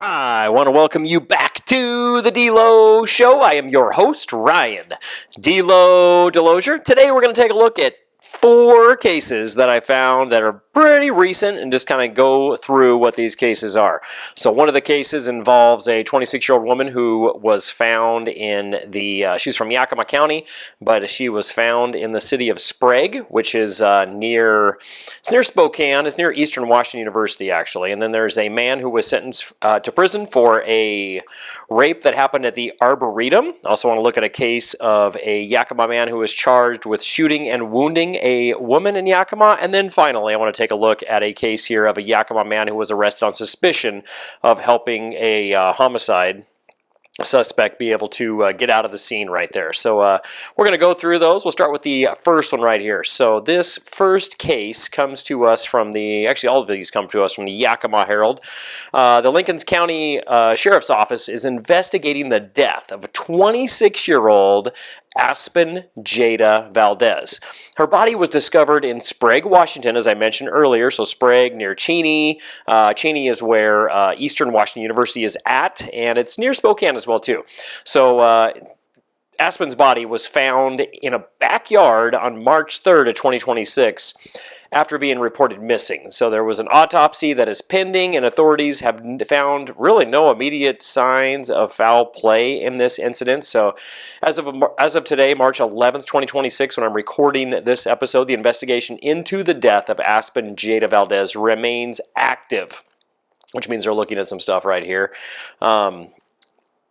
I want to welcome you back to the D-Lo Show. I am your host, Ryan D-Lo Delosier. Today we're going to take a look at 4 cases that I found that are pretty recent and just kind of go through what these cases are. So one of the cases involves a 26-year-old woman who was found in she's from Yakima County, but she was found in the city of Sprague, which is near Spokane. It's near Eastern Washington University, actually. And then there's a man who was sentenced to prison for a rape that happened at the Arboretum. I also want to look at a case of a Yakima man who was charged with shooting and wounding a woman in Yakima. And then finally, I want to take a look at a case here of a Yakima man who was arrested on suspicion of helping a homicide suspect be able to get out of the scene right there. So we're going to go through those. We'll start with the first one right here. So this first case comes to us from actually all of these come to us from the Yakima Herald. The Lincoln County Sheriff's Office is investigating the death of a 26-year-old Aspen Jada Valdez. Her body was discovered in Sprague, Washington, as I mentioned earlier. So Sprague near Cheney. Cheney is where Eastern Washington University is at, and it's near Spokane as well too. So Aspen's body was found in a backyard on March 3rd of 2026 after being reported missing. So there was an autopsy that is pending, and authorities have found really no immediate signs of foul play in this incident. So as of today, March 11th, 2026, when I'm recording this episode, the investigation into the death of Aspen Jada Valdez remains active, which means they're looking at some stuff right here.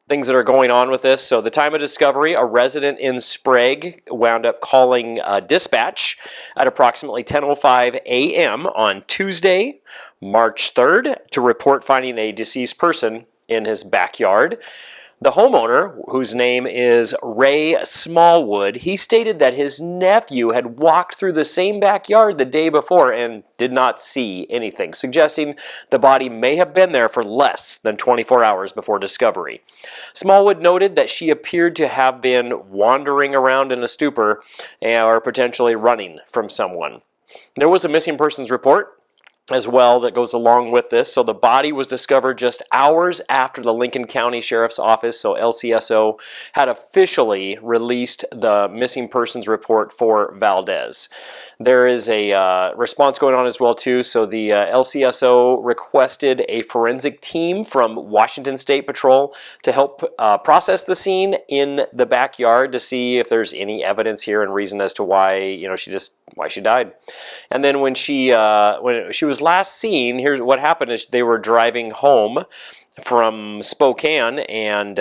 Things that are going on with this. So the time of discovery, a resident in Sprague wound up calling dispatch at approximately 10:05 a.m. on Tuesday, March 3rd, to report finding a deceased person in his backyard. The homeowner, whose name is Ray Smallwood, he stated that his nephew had walked through the same backyard the day before and did not see anything, suggesting the body may have been there for less than 24 hours before discovery. Smallwood noted that she appeared to have been wandering around in a stupor or potentially running from someone. There was a missing persons report as well that goes along with this. So the body was discovered just hours after the Lincoln County Sheriff's Office, so LCSO, had officially released the missing persons report for Valdez. There is a response going on as well too. So the LCSO requested a forensic team from Washington State Patrol to help process the scene in the backyard to see if there's any evidence here and reason as to why she died. And then when she was last seen, here's what happened: is they were driving home from Spokane, and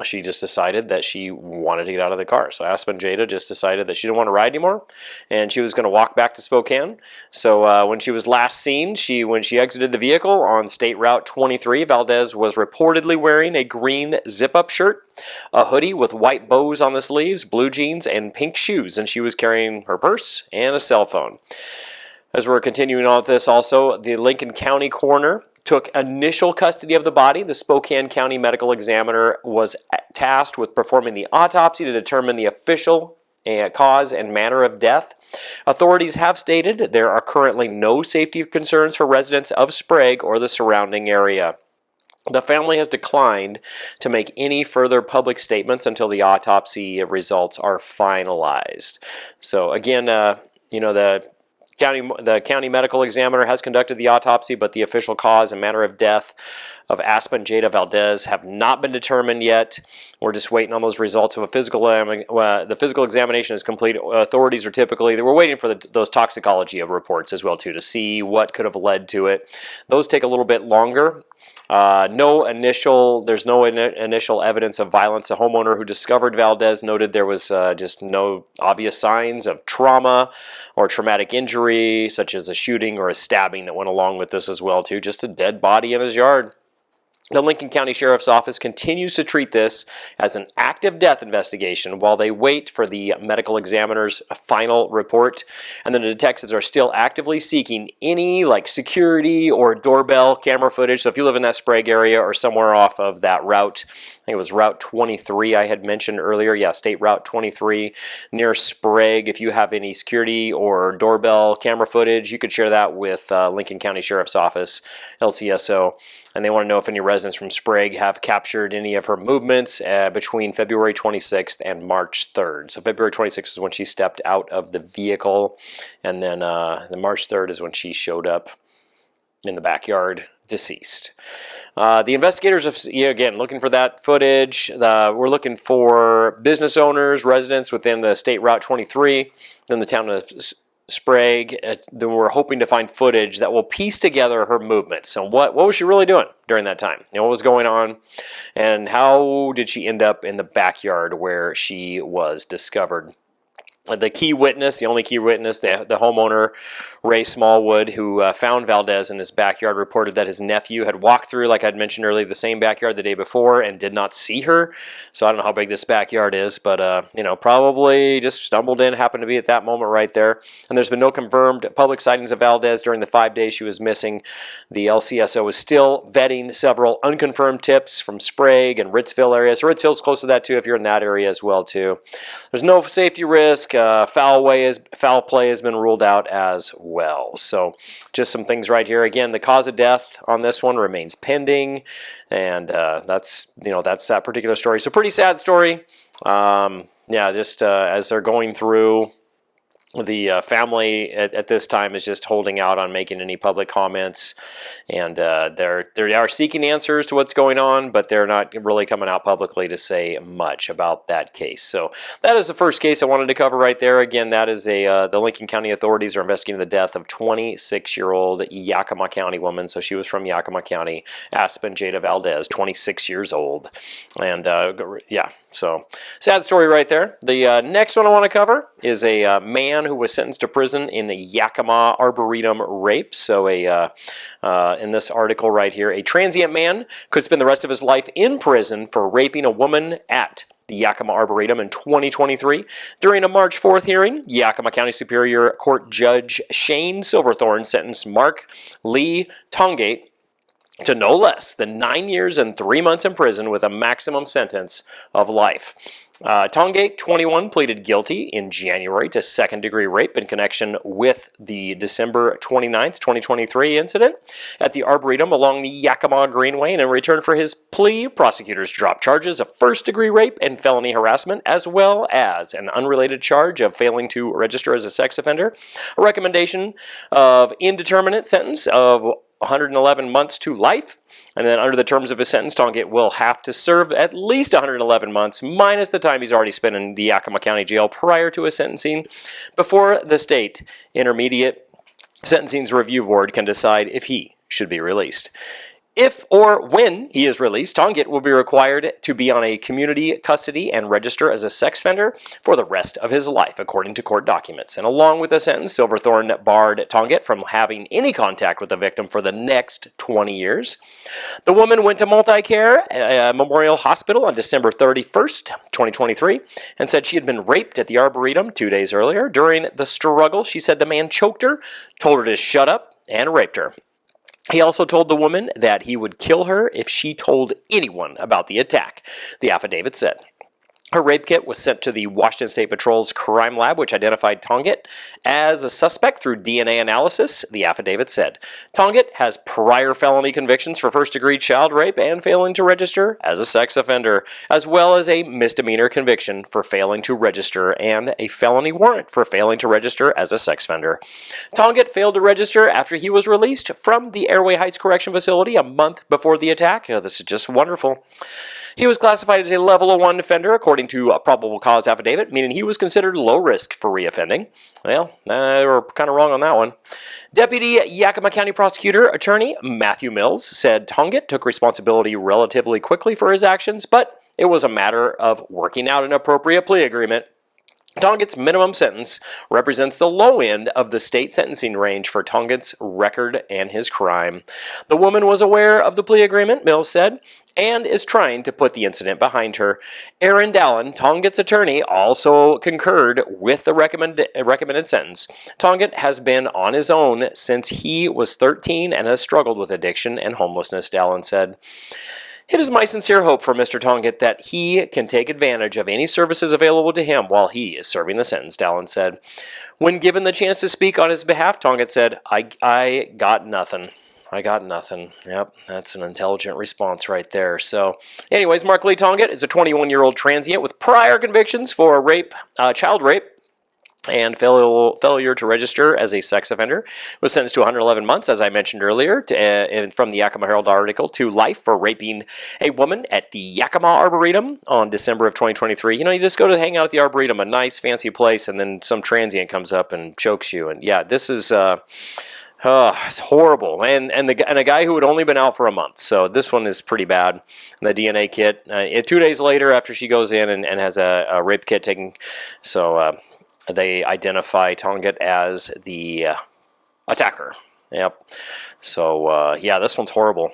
she just decided that she wanted to get out of the car. So Aspen Jada just decided that she didn't want to ride anymore, and she was going to walk back to Spokane. So when she was last seen, when she exited the vehicle on State Route 23, Valdez was reportedly wearing a green zip-up shirt, a hoodie with white bows on the sleeves, blue jeans, and pink shoes, and she was carrying her purse and a cell phone. As we're continuing on with this also, the Lincoln County coroner took initial custody of the body. The Spokane County medical examiner was tasked with performing the autopsy to determine the official cause and manner of death. Authorities have stated there are currently no safety concerns for residents of Sprague or the surrounding area. The family has declined to make any further public statements until the autopsy results are finalized. So again, the county medical examiner has conducted the autopsy, but the official cause and manner of death of Aspen Jada Valdez have not been determined yet. We're just waiting on those results of a physical. The physical examination is complete. Authorities are we're waiting for those toxicology reports as well too to see what could have led to it. Those take a little bit longer. There's no initial evidence of violence. A homeowner who discovered Valdez noted there was just no obvious signs of trauma or traumatic injury, such as a shooting or a stabbing that went along with this as well too. Just a dead body in his yard. The Lincoln County Sheriff's Office continues to treat this as an active death investigation while they wait for the medical examiner's final report. And then the detectives are still actively seeking any security or doorbell camera footage. So if you live in that Sprague area or somewhere off of that route, I think it was Route 23 I had mentioned earlier. Yeah, State Route 23 near Sprague. If you have any security or doorbell camera footage, you could share that with Lincoln County Sheriff's Office, LCSO. and they want to know if any residents from Sprague have captured any of her movements between February 26th and March 3rd. So February 26th is when she stepped out of the vehicle, and then the March 3rd is when she showed up in the backyard deceased. The investigators, again, looking for that footage. We're looking for business owners, residents within the State Route 23, in the town of Sprague. Then we're hoping to find footage that will piece together her movements. So what was she really doing during that time? What was going on? And how did she end up in the backyard where she was discovered? The key witness, the only key witness, the homeowner, Ray Smallwood, who found Valdez in his backyard, reported that his nephew had walked through, like I'd mentioned earlier, the same backyard the day before and did not see her. So I don't know how big this backyard is, but, probably just stumbled in, happened to be at that moment right there. And there's been no confirmed public sightings of Valdez during the 5 days she was missing. The LCSO is still vetting several unconfirmed tips from Sprague and Ritzville areas. So Ritzville's close to that, too, if you're in that area as well, too. There's no safety risk. Foul play has been ruled out as well. So just some things right here. Again, the cause of death on this one remains pending, and that's that particular story. So pretty sad story. As they're going through, the family at this time is just holding out on making any public comments, and they are seeking answers to what's going on, but they're not really coming out publicly to say much about that case. So that is the first case I wanted to cover right there. Again, that is the Lincoln County authorities are investigating the death of 26-year-old Yakima County woman. So she was from Yakima County, Aspen Jada Valdez, 26 years old, and so sad story right there. The next one I want to cover is a man who was sentenced to prison in the Yakima Arboretum rape. So in this article right here, a transient man could spend the rest of his life in prison for raping a woman at the Yakima Arboretum in 2023. During a March 4th hearing, Yakima County Superior Court Judge Shane Silverthorne sentenced Mark Lee Tongate to no less than 9 years and 3 months in prison with a maximum sentence of life. Tongate, 21, pleaded guilty in January to second-degree rape in connection with the December 29th, 2023 incident at the Arboretum along the Yakima Greenway, and in return for his plea, prosecutors dropped charges of first-degree rape and felony harassment, as well as an unrelated charge of failing to register as a sex offender, a recommendation of indeterminate sentence of 111 months to life, and then under the terms of his sentence, Tongate will have to serve at least 111 months minus the time he's already spent in the Yakima County Jail prior to his sentencing before the State Intermediate Sentencing Review Board can decide if he should be released. If or when he is released, Tongate will be required to be on a community custody and register as a sex offender for the rest of his life, according to court documents. And along with the sentence, Silverthorne barred Tongate from having any contact with the victim for the next 20 years. The woman went to Multi-Care Memorial Hospital on December 31st, 2023, and said she had been raped at the Arboretum 2 days earlier. During the struggle, she said the man choked her, told her to shut up, and raped her. He also told the woman that he would kill her if she told anyone about the attack, the affidavit said. Her rape kit was sent to the Washington State Patrol's crime lab, which identified Tongate as a suspect through DNA analysis, the affidavit said. Tongate has prior felony convictions for first-degree child rape and failing to register as a sex offender, as well as a misdemeanor conviction for failing to register and a felony warrant for failing to register as a sex offender. Tongate failed to register after he was released from the Airway Heights Correction Facility a month before the attack. This is just wonderful. He was classified as a level 1 offender according to a probable cause affidavit, meaning he was considered low risk for reoffending. Well, they were kind of wrong on that one. Deputy Yakima County Prosecutor Attorney Matthew Mills said Tongate took responsibility relatively quickly for his actions, but it was a matter of working out an appropriate plea agreement. Tongate's minimum sentence represents the low end of the state sentencing range for Tongate's record and his crime. The woman was aware of the plea agreement, Mills said, and is trying to put the incident behind her. Aaron Dallin, Tongate's attorney, also concurred with the recommended sentence. Tongate has been on his own since he was 13 and has struggled with addiction and homelessness, Dallin said. It is my sincere hope for Mr. Tongate that he can take advantage of any services available to him while he is serving the sentence, Dallin said. When given the chance to speak on his behalf, Tongate said, I got nothing. I got nothing. Yep, that's an intelligent response right there. So, anyways, Mark Lee Tongate is a 21-year-old transient with prior convictions for rape, child rape, and failure to register as a sex offender. Was sentenced to 111 months, as I mentioned earlier, from the Yakima Herald article, to life for raping a woman at the Yakima Arboretum on December of 2023. You know, you just go to hang out at the Arboretum, a nice, fancy place, and then some transient comes up and chokes you. And yeah, this is... it's horrible, and a guy who had only been out for a month, so this one is pretty bad. The DNA kit, 2 days later after she goes in and has a rape kit taken, so they identify Tongate as the attacker. Yep. So yeah, this one's horrible.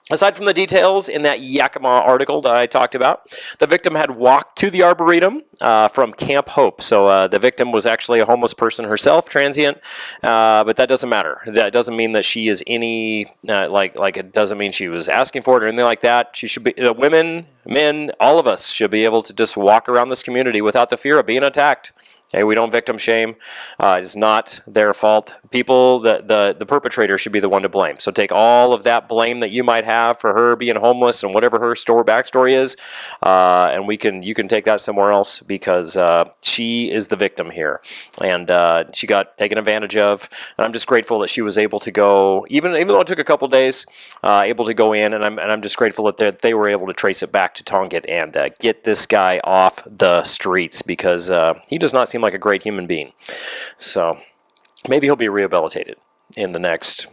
Aside from the details in that Yakima article that I talked about, the victim had walked to the Arboretum from Camp Hope. So the victim was actually a homeless person herself, transient, but that doesn't matter. That doesn't mean that she is any, like it doesn't mean she was asking for it or anything like that. She should be, women, men, all of us should be able to just walk around this community without the fear of being attacked. Okay, we don't victim shame. It's not their fault. People, the perpetrator should be the one to blame. So take all of that blame that you might have for her being homeless and whatever her backstory is, and you can take that somewhere else, because she is the victim here, and she got taken advantage of. And I'm just grateful that she was able to go, even though it took a couple days, able to go in, and I'm just grateful that they were able to trace it back to Tongate and get this guy off the streets, because he does not seem like a great human being. So maybe he'll be rehabilitated in the next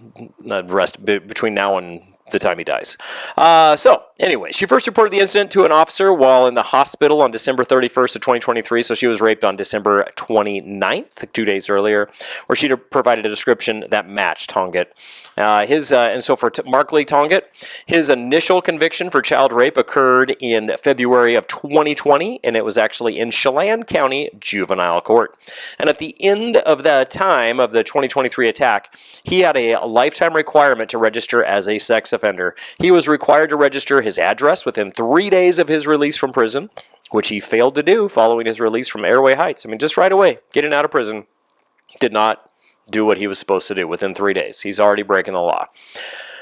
rest between now and the time he dies. So anyway, she first reported the incident to an officer while in the hospital on December 31st of 2023. So she was raped on December 29th, 2 days earlier, where she provided a description that matched Tongate. And so for Mark Lee Tongate, his initial conviction for child rape occurred in February of 2020, and it was actually in Chelan County Juvenile Court. And at the end of the time of the 2023 attack, he had a lifetime requirement to register as a sex offender. He was required to register his address within 3 days of his release from prison, which he failed to do following his release from Airway Heights. I mean, just right away, getting out of prison, did not do what he was supposed to do within 3 days. He's already breaking the law.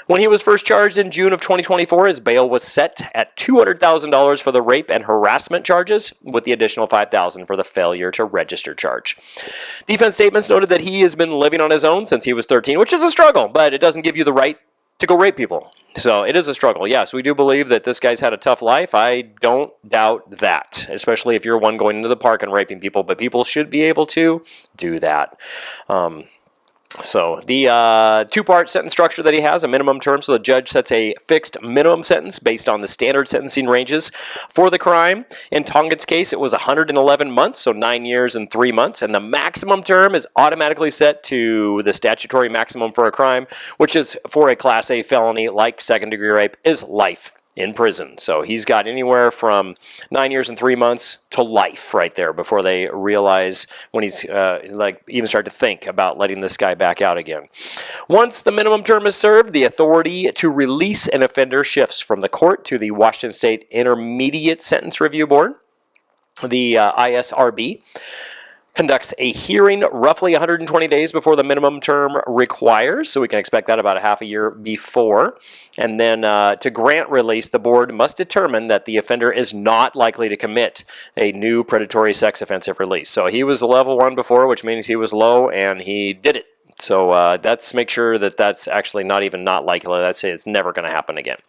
When he was first charged in June of 2024, his bail was set at $200,000 for the rape and harassment charges, with the additional $5,000 for the failure to register charge. Defense statements noted that he has been living on his own since he was 13, which is a struggle, but it doesn't give you the right to go rape people. So it is a struggle. Yes, we do believe that this guy's had a tough life. I don't doubt that, especially if you're one going into the park and raping people, but people should be able to do that. So the two-part sentence structure that he has, a minimum term, so the judge sets a fixed minimum sentence based on the standard sentencing ranges for the crime. In Tongate's case, it was 111 months, so 9 years and 3 months, and the maximum term is automatically set to the statutory maximum for a crime, which is for a Class A felony like second-degree rape, is life in prison. So he's got anywhere from 9 years and 3 months to life right there before they realize, when he's even start to think about letting this guy back out again. Once the minimum term is served, the authority to release an offender shifts from the court to the Washington State Intermediate Sentence Review Board, the ISRB. Conducts a hearing roughly 120 days before the minimum term requires, so we can expect that about a half a year before. And then to grant release, the board must determine that the offender is not likely to commit a new predatory sex offense if released. So he was a level 1 before, which means he was low, and he did it. So that's make sure that that's actually not even not likely. That's it's never going to happen again.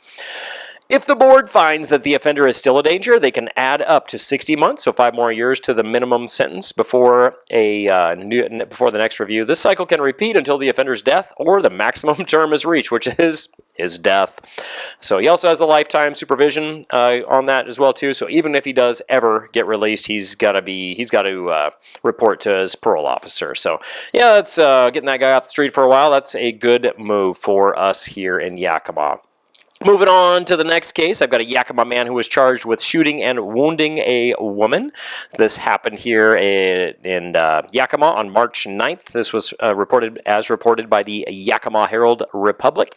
If the board finds that the offender is still a danger, they can add up to 60 months, so 5 more years to the minimum sentence before before the next review. This cycle can repeat until the offender's death or the maximum term is reached, which is his death. So he also has the lifetime supervision on that as well too. So even if he does ever get released, he's got to report to his parole officer. So yeah, that's getting that guy off the street for a while. That's a good move for us here in Yakima. Moving on to the next case, I've got a Yakima man who was charged with shooting and wounding a woman. This happened here in Yakima on March 9th. This was reported by the Yakima Herald-Republic.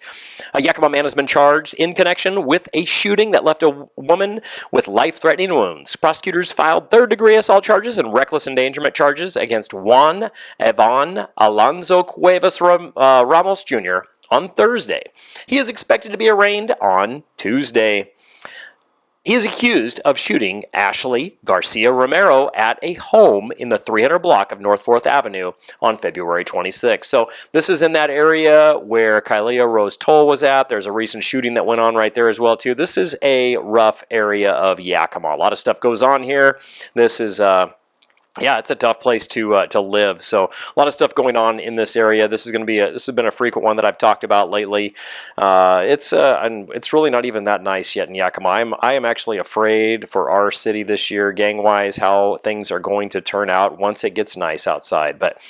A Yakima man has been charged in connection with a shooting that left a woman with life-threatening wounds. Prosecutors filed third-degree assault charges and reckless endangerment charges against Juan Evan Alonzo Cuevas Ramos Jr., on Thursday. He is expected to be arraigned on Tuesday. He is accused of shooting Ashley Garcia Romero at a home in the 300 block of North 4th Avenue on February 26th. So this is in that area where Kylea Rose Toll was at. There's a recent shooting that went on right there as well, too. This is a rough area of Yakima. A lot of stuff goes on here. This is... yeah, it's a tough place to live. So a lot of stuff going on in this area. This has been a frequent one that I've talked about lately. And it's really not even that nice yet in Yakima. I am actually afraid for our city this year, gang-wise, how things are going to turn out once it gets nice outside. But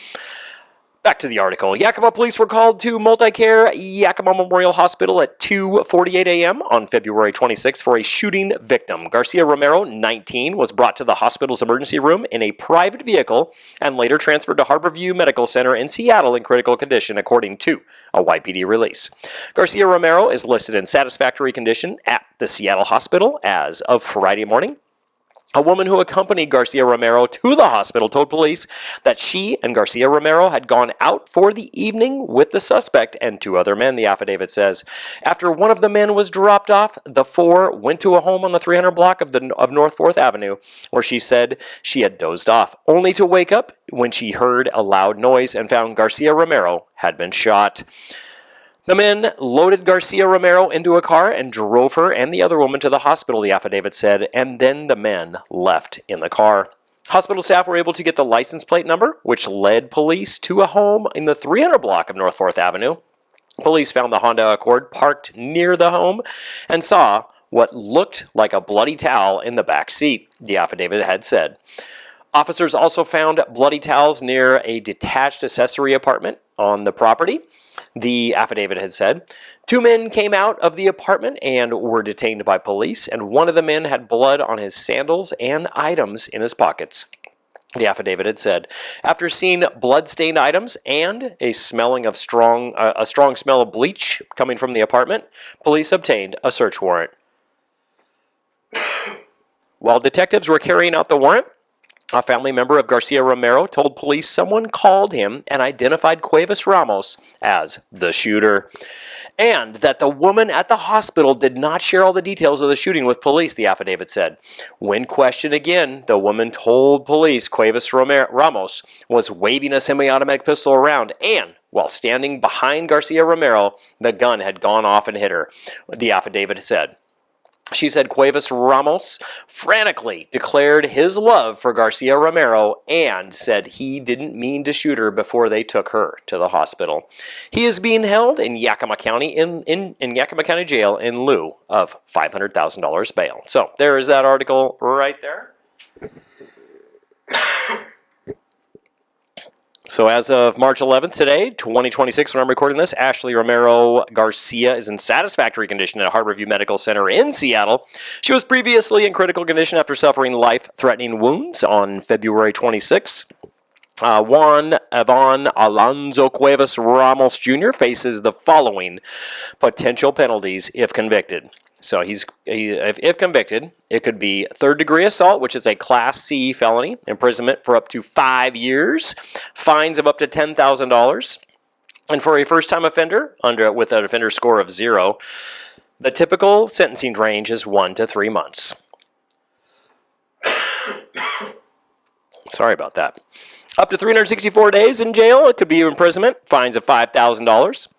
back to the article. Yakima police were called to Multicare Yakima Memorial Hospital at 2:48 a.m. on February 26 for a shooting victim. Garcia Romero, 19, was brought to the hospital's emergency room in a private vehicle and later transferred to Harborview Medical Center in Seattle in critical condition, according to a YPD release. Garcia Romero is listed in satisfactory condition at the Seattle hospital as of Friday morning. A woman who accompanied Garcia Romero to the hospital told police that she and Garcia Romero had gone out for the evening with the suspect and 2 other men, the affidavit says. After one of the men was dropped off, the 4 went to a home on the 300 block of North 4th Avenue, where she said she had dozed off, only to wake up when she heard a loud noise and found Garcia Romero had been shot. The men loaded Garcia Romero into a car and drove her and the other woman to the hospital, the affidavit said, and then the men left in the car. Hospital staff were able to get the license plate number, which led police to a home in the 300 block of North 4th Avenue. Police found the Honda Accord parked near the home and saw what looked like a bloody towel in the back seat, the affidavit had said. Officers also found bloody towels near a detached accessory apartment on the property, the affidavit had said. 2 men came out of the apartment and were detained by police, and one of the men had blood on his sandals and items in his pockets, the affidavit had said. After seeing blood-stained items and a strong smell of bleach coming from the apartment, police obtained a search warrant. While detectives were carrying out the warrant, a family member of Garcia Romero told police someone called him and identified Cuevas Ramos as the shooter, and that the woman at the hospital did not share all the details of the shooting with police, the affidavit said. When questioned again, the woman told police Cuevas Ramos was waving a semi-automatic pistol around, and while standing behind Garcia Romero, the gun had gone off and hit her, the affidavit said. She said Cuevas Ramos frantically declared his love for Garcia Romero and said he didn't mean to shoot her before they took her to the hospital. He is being held in Yakima County in Yakima County Jail in lieu of $500,000 bail. So there is that article right there. So as of March 11th today, 2026, when I'm recording this, Ashley Romero Garcia is in satisfactory condition at Harborview Medical Center in Seattle. She was previously in critical condition after suffering life-threatening wounds on February 26. Juan Ivan Alonzo Cuevas Ramos Jr. faces the following potential penalties if convicted. So if convicted, it could be third-degree assault, which is a Class C felony, imprisonment for up to 5 years, fines of up to $10,000, and for a first-time offender with an offender score of 0, the typical sentencing range is 1 to 3 months. Sorry about that. Up to 364 days in jail. It could be imprisonment, fines of $5,000.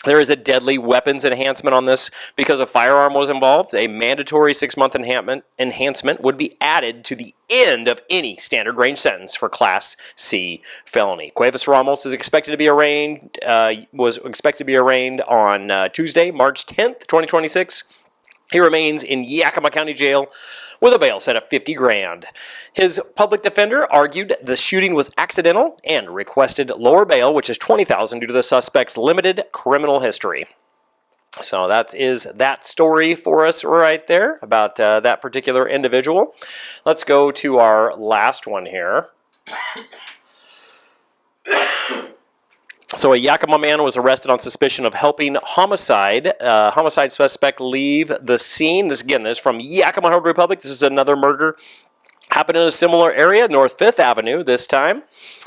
There is a deadly weapons enhancement on this because a firearm was involved. A mandatory 6-month enhancement would be added to the end of any standard range sentence for Class C felony. Cuevas Ramos is expected to be arraigned. Was expected to be arraigned on Tuesday, March 10th, 2026. He remains in Yakima County Jail with a bail set at $50,000. His public defender argued the shooting was accidental and requested lower bail, which is $20,000 due to the suspect's limited criminal history. So that is that story for us right there about that particular individual. Let's go to our last one here. So a Yakima man was arrested on suspicion of helping homicide suspect leave the scene. This is from Yakima Herald-Republic. This is another murder Happened in a similar area, North 5th Avenue this time,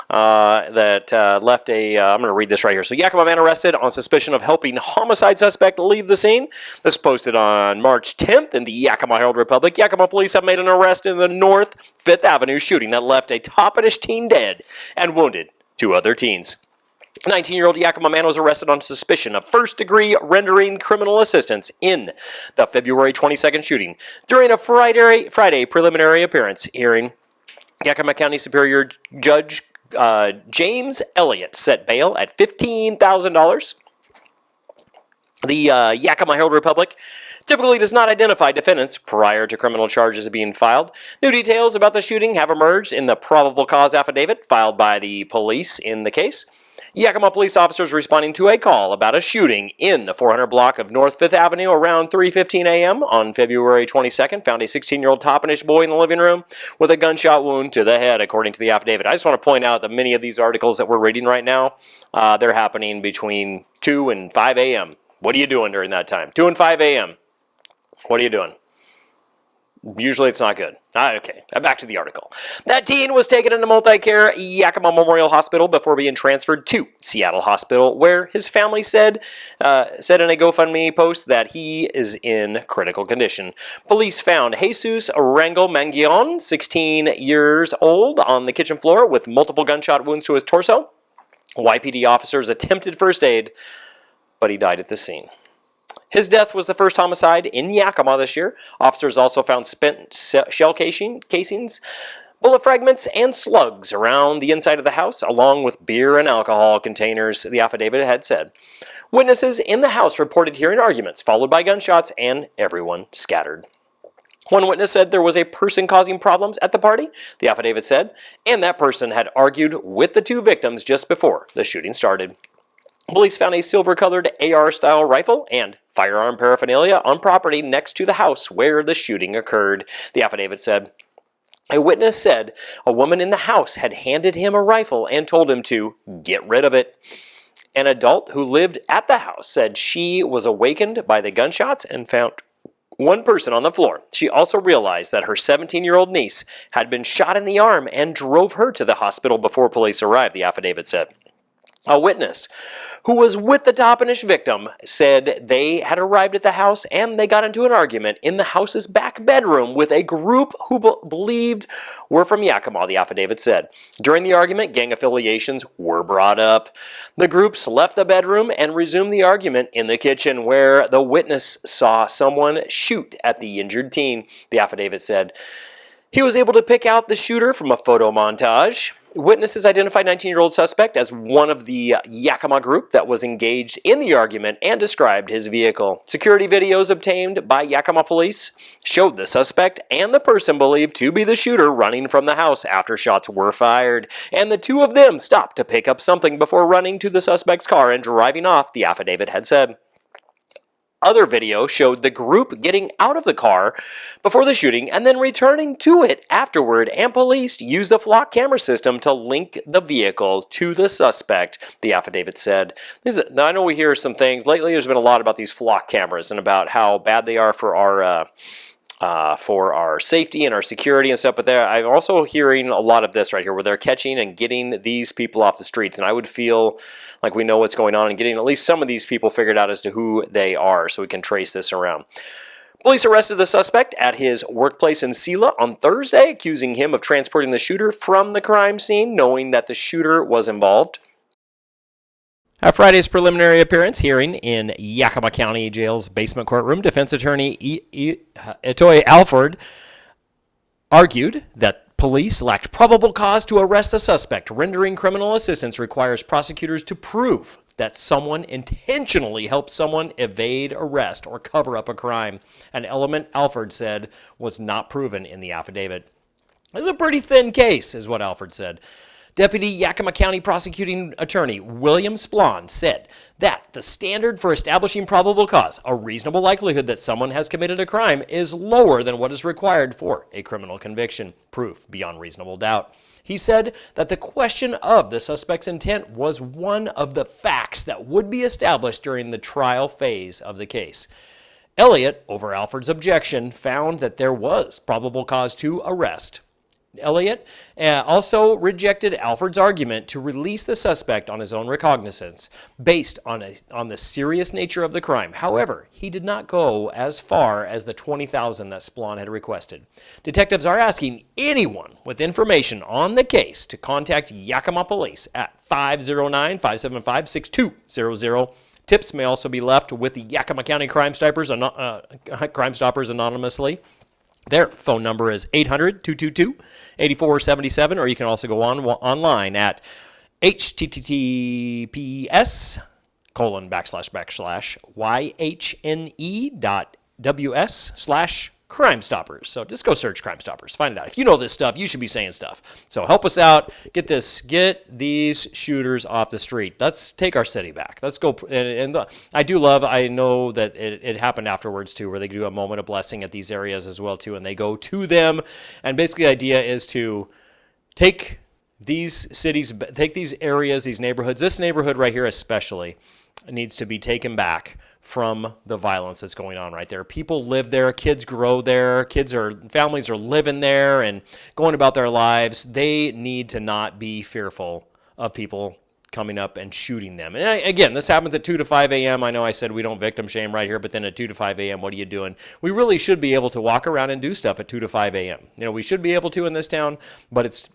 that left a, I'm going to read this right here. So Yakima man arrested on suspicion of helping homicide suspect leave the scene. This posted on March 10th in the Yakima Herald-Republic. Yakima police have made an arrest in the North 5th Avenue shooting that left a Toppenish teen dead and wounded 2 other teens. A 19-year-old Yakima man was arrested on suspicion of first-degree rendering criminal assistance in the February 22nd shooting. During a Friday preliminary appearance hearing, Yakima County Superior Judge James Elliott set bail at $15,000. The Yakima Herald-Republic typically does not identify defendants prior to criminal charges being filed. New details about the shooting have emerged in the probable cause affidavit filed by the police in the case. Yakima police officers responding to a call about a shooting in the 400 block of North 5th Avenue around 3:15 a.m. on February 22nd found a 16-year-old Toppenish boy in the living room with a gunshot wound to the head, according to the affidavit. I just want to point out that many of these articles that we're reading right now, they're happening between 2 and 5 a.m. What are you doing during that time? 2 and 5 a.m. What are you doing? Usually it's not good. Okay, back to the article. That teen was taken into multi-care Yakima Memorial Hospital before being transferred to Seattle Hospital, where his family said in a GoFundMe post that he is in critical condition. Police found Jesus Rangel Mangion, 16 years old, on the kitchen floor with multiple gunshot wounds to his torso. YPD officers attempted first aid, but he died at the scene. His death was the first homicide in Yakima this year. Officers also found spent shell casings, bullet fragments, and slugs around the inside of the house, along with beer and alcohol containers, the affidavit had said. Witnesses in the house reported hearing arguments, followed by gunshots, and everyone scattered. One witness said there was a person causing problems at the party, the affidavit said, and that person had argued with the 2 victims just before the shooting started. Police found a silver-colored AR-style rifle and firearm paraphernalia on property next to the house where the shooting occurred, the affidavit said. A witness said a woman in the house had handed him a rifle and told him to get rid of it. An adult who lived at the house said she was awakened by the gunshots and found one person on the floor. She also realized that her 17-year-old niece had been shot in the arm and drove her to the hospital before police arrived, the affidavit said. A witness who was with the Toppenish victim said they had arrived at the house and they got into an argument in the house's back bedroom with a group who believed were from Yakima, the affidavit said. During the argument, gang affiliations were brought up. The groups left the bedroom and resumed the argument in the kitchen, where the witness saw someone shoot at the injured teen, the affidavit said. He was able to pick out the shooter from a photo montage. Witnesses identified 19-year-old suspect as one of the Yakima group that was engaged in the argument and described his vehicle. Security videos obtained by Yakima police showed the suspect and the person believed to be the shooter running from the house after shots were fired, and the 2 of them stopped to pick up something before running to the suspect's car and driving off, the affidavit had said. Other video showed the group getting out of the car before the shooting and then returning to it afterward, and police used the flock camera system to link the vehicle to the suspect, the affidavit said. Now, I know we hear some things. Lately, there's been a lot about these flock cameras and about how bad they are for our safety and our security and stuff, but I'm also hearing a lot of this right here, where they're catching and getting these people off the streets, and I would feel like we know what's going on and getting at least some of these people figured out as to who they are so we can trace this around. Police arrested the suspect at his workplace in Sela on Thursday, accusing him of transporting the shooter from the crime scene, knowing that the shooter was involved. At Friday's preliminary appearance hearing in Yakima County Jail's basement courtroom, defense attorney Etoy Alford argued that police lacked probable cause to arrest the suspect. Rendering criminal assistance requires prosecutors to prove that someone intentionally helped someone evade arrest or cover up a crime, an element Alford said was not proven in the affidavit. This is a pretty thin case, is what Alford said. Deputy Yakima County Prosecuting Attorney William Splon said that the standard for establishing probable cause, a reasonable likelihood that someone has committed a crime, is lower than what is required for a criminal conviction, proof beyond reasonable doubt. He said that the question of the suspect's intent was one of the facts that would be established during the trial phase of the case. Elliott, over Alford's objection, found that there was probable cause to arrest Elliott also rejected Alford's argument to release the suspect on his own recognizance based on the serious nature of the crime. However, he did not go as far as the $20,000 that Splon had requested. Detectives are asking anyone with information on the case to contact Yakima Police at 509-575-6200. Tips may also be left with the Yakima County Crime Stoppers anonymously. Their phone number is 800-222-8477, or you can also go online at https://yhne.ws/Crime Stoppers. So just go search Crime Stoppers. Find it out. If you know this stuff, you should be saying stuff. So help us out. Get these shooters off the street. Let's take our city back. Let's go. I know that it happened afterwards too, where they do a moment of blessing at these areas as well too, and they go to them. And basically the idea is to take these cities, take these areas, these neighborhoods, this neighborhood right here especially, needs to be taken back from the violence that's going on right there. People live there, kids grow there, families are living there and going about their lives. They need to not be fearful of people coming up and shooting them. And again, this happens at 2 to 5 a.m. I know I said we don't victim shame right here, but then at 2 to 5 a.m., what are you doing? We really should be able to walk around and do stuff at 2 to 5 a.m. We should be able to in this town, but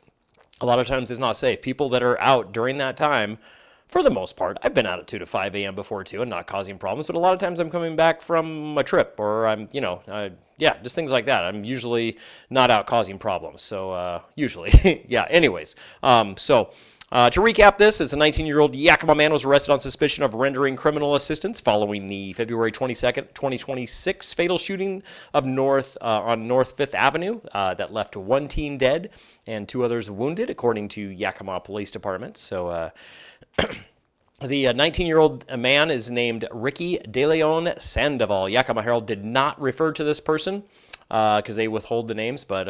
a lot of times it's not safe. People that are out during that time, for the most part, I've been out at 2 to 5 a.m. before too and not causing problems, but a lot of times I'm coming back from a trip or I'm, just things like that. I'm usually not out causing problems. So usually, yeah, anyways. To recap this, as a 19-year-old Yakima man was arrested on suspicion of rendering criminal assistance following the February 22nd, 2026 fatal shooting on North 5th Avenue that left one teen dead and 2 others wounded, according to Yakima Police Department. So the 19-year-old man is named Ricky DeLeon Sandoval. Yakima Herald did not refer to this person because they withhold the names, but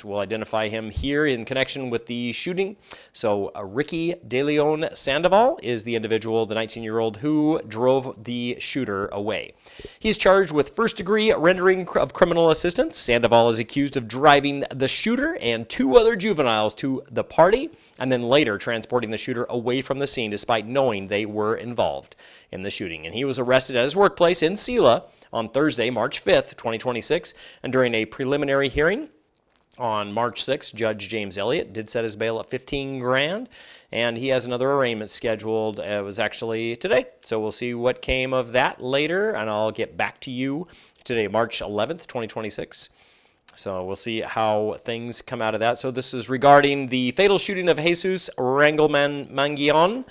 we'll identify him here in connection with the shooting. So Ricky DeLeon Sandoval is the individual, the 19-year-old, who drove the shooter away. He's charged with first-degree rendering of criminal assistance. Sandoval is accused of driving the shooter and 2 other juveniles to the party, and then later transporting the shooter away from the scene despite knowing they were involved in the shooting. And he was arrested at his workplace in Sela on Thursday, March 5th, 2026, and during a preliminary hearing on March 6th, Judge James Elliott did set his bail at $15,000, and he has another arraignment scheduled. It was actually today, so we'll see what came of that later, and I'll get back to you today, March 11th, 2026. So we'll see how things come out of that. So this is regarding the fatal shooting of Jesus Rangelman-Manguion.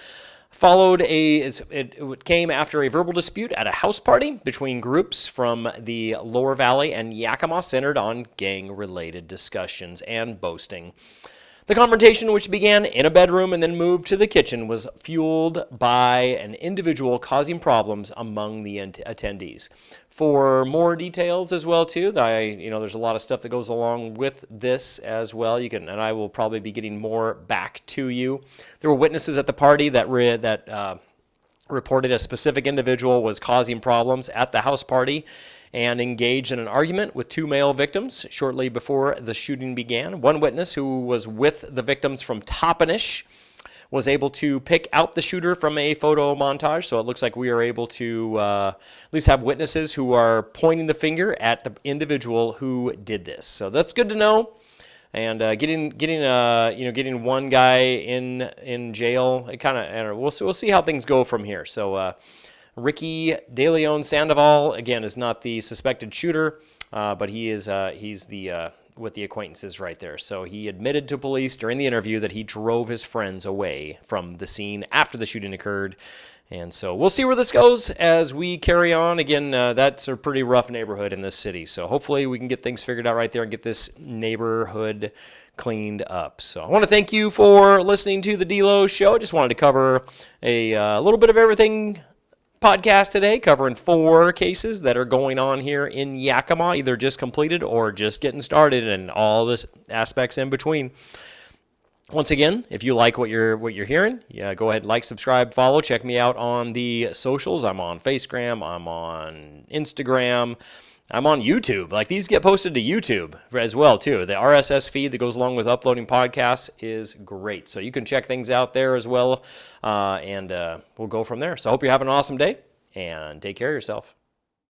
It came after a verbal dispute at a house party between groups from the Lower Valley and Yakima centered on gang-related discussions and boasting. The confrontation, which began in a bedroom and then moved to the kitchen, was fueled by an individual causing problems among the attendees. For more details as well too, there's a lot of stuff that goes along with this as well. And I will probably be getting more back to you. There were witnesses at the party that reported a specific individual was causing problems at the house party and engaged in an argument with 2 male victims shortly before the shooting began. One witness who was with the victims from Toppenish was able to pick out the shooter from a photo montage, so it looks like we are able to at least have witnesses who are pointing the finger at the individual who did this. So that's good to know. And getting one guy in jail, we'll see how things go from here. So Ricky DeLeon Sandoval, again, is not the suspected shooter, but he's with the acquaintances right there. So he admitted to police during the interview that he drove his friends away from the scene after the shooting occurred. And so we'll see where this goes as we carry on. Again, that's a pretty rough neighborhood in this city. So hopefully we can get things figured out right there and get this neighborhood cleaned up. So I want to thank you for listening to the D-Lo Show. I just wanted to cover a little bit of everything podcast today, covering 4 cases that are going on here in Yakima, either just completed or just getting started, and all the aspects in between. Once again, if you like what you're hearing, yeah, go ahead, like, subscribe, follow. Check me out on the socials. I'm on Facegram. I'm on Instagram. I'm on YouTube. Like, these get posted to YouTube as well, too. The RSS feed that goes along with uploading podcasts is great. So you can check things out there as well, and we'll go from there. So I hope you're having an awesome day, and take care of yourself.